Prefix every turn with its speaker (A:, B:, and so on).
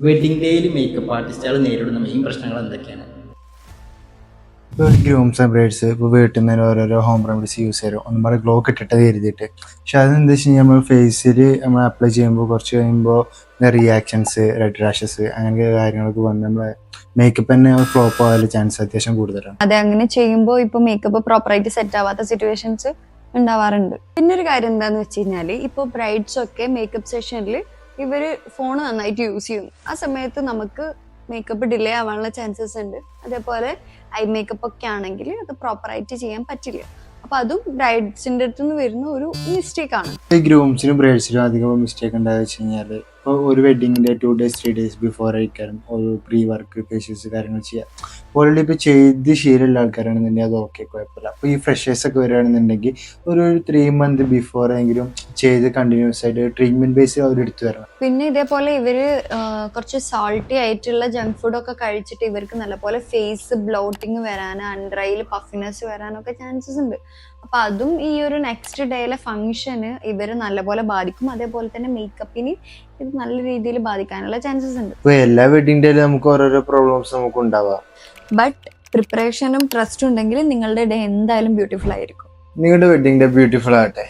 A: Wedding ഡേയിൽ makeup ആർട്ടിസ്റ്റുകൾ നേരിടുന്ന മെയിൻ പ്രശ്നങ്ങൾ എന്തൊക്കെയാണ്?
B: ഇപ്പോൾ ഗ്രൂംസ് ആൻഡ് ബ്രൈഡ്സ് ഇപ്പോൾ വീട്ടിൽ നിന്ന് ഓരോരോ ഹോം റെമഡീസ് യൂസ് ചെയ്യും ഒന്നും പാടെ ഗ്ലോ കിട്ടിട്ട് കരുതിയിട്ട്. പക്ഷെ അതെന്താ വെച്ച് കഴിഞ്ഞാൽ നമ്മൾ ഫേസിൽ നമ്മൾ അപ്ലൈ ചെയ്യുമ്പോൾ കുറച്ച് കഴിയുമ്പോൾ റിയാക്ഷൻസ്, റെഡ് റാഷസ് അങ്ങനത്തെ കാര്യങ്ങളൊക്കെ വന്ന് നമ്മളെ മേക്കപ്പ് തന്നെ ഫ്ലോപ്പ് ആവാനുള്ള ചാൻസ് അത്യാവശ്യം കൂടുതലാണ്.
C: അതെ, അങ്ങനെ ചെയ്യുമ്പോൾ ഇപ്പൊ മേക്കപ്പ് പ്രോപ്പറായിട്ട് സെറ്റ് ആവാത്ത സിറ്റുവേഷൻസ് ഉണ്ടാവാറുണ്ട്. പിന്നെ ഒരു കാര്യം എന്താന്ന് വെച്ച് കഴിഞ്ഞാല് ഇപ്പൊ ബ്രൈഡ്സ് ഒക്കെ മേക്കപ്പ് സെഷനിൽ ഇവര് ഫോൺ നന്നായിട്ട് യൂസ് ചെയ്യുന്നു. ആ സമയത്ത് നമുക്ക് മേക്കപ്പ് ഡിലേ ആവാനുള്ള ചാൻസസ് ഉണ്ട്. അതേപോലെ ഐ മേക്കപ്പ് ഒക്കെ ആണെങ്കിൽ അത് പ്രോപ്പറായിട്ട് ചെയ്യാൻ പറ്റില്ല. അപ്പൊ അതും ബ്രൈഡ്സിന്റെ അടുത്ത് നിന്ന് വരുന്ന ഒരു മിസ്റ്റേക്ക് ആണ്.
B: ഈ ഗ്രൂംസിനും ബ്രൈഡ്സിനും അധികം മിസ്റ്റേക്ക് ഉണ്ടാകുക വെച്ച് കഴിഞ്ഞാൽ ഇപ്പോൾ ഒരു വെഡിങ്ങിൻ്റെ 2 days 3 days ബിഫോർ ആയിരിക്കാനും ഒരു പ്രീ വർക്ക് ഫേഷ്യൽസ് കാര്യങ്ങൾ ചെയ്യാം. ഓൾറെഡി ഇപ്പോൾ ചെയ്ത് ശീലമുള്ള ആൾക്കാരാണെന്നുണ്ടെങ്കിൽ അത് ഓക്കെ, കുഴപ്പമില്ല. അപ്പോൾ ഈ ഫ്രഷേഴ്സ് ഒക്കെ വരികയാണെന്നുണ്ടെങ്കിൽ ഒരു 3 month ബിഫോർ എങ്കിലും ചെയ്ത് കണ്ടിന്യൂസ് ആയിട്ട് ട്രീറ്റ്മെന്റ് ബേസ് അവരെടുത്ത് വരണം.
C: പിന്നെ ഇതേപോലെ ഇവര് കുറച്ച് സാൾട്ടി ആയിട്ടുള്ള ജങ്ക് ഫുഡൊക്കെ കഴിച്ചിട്ട് ഇവർക്ക് നല്ലപോലെ ഫേസ് ബ്ലോട്ടിങ് വരാൻ, അണ്ടർ ഐയിൽ പഫിനെസ് വരാനൊക്കെ ചാൻസസ് ഉണ്ട്. അപ്പൊ അതും ഈ ഒരു നെക്സ്റ്റ് ഡേയിലെ ഫംഗ്ഷന് ഇവര് നല്ലപോലെ ബാധിക്കും. അതേപോലെ തന്നെ മേക്കപ്പിന് ഇത് നല്ല രീതിയിൽ ബാധിക്കാനുള്ള ചാൻസസ് ഉണ്ട്.
B: ഇപ്പോൾ എല്ലാ വെഡിങ് ഡേയിലും നമുക്ക് ഓരോരോ പ്രോബ്ലംസ് നമുക്ക് ഉണ്ടാവാം.
C: ബട്ട് പ്രിപ്പറേഷനും ട്രസ്റ്റും ഉണ്ടെങ്കിൽ നിങ്ങളുടെ ഡേ എന്തായാലും ബ്യൂട്ടിഫുൾ ആയിരിക്കും.
B: നിങ്ങളുടെ വെഡിങ് ഡേ ബ്യൂട്ടിഫുൾ ആകട്ടെ.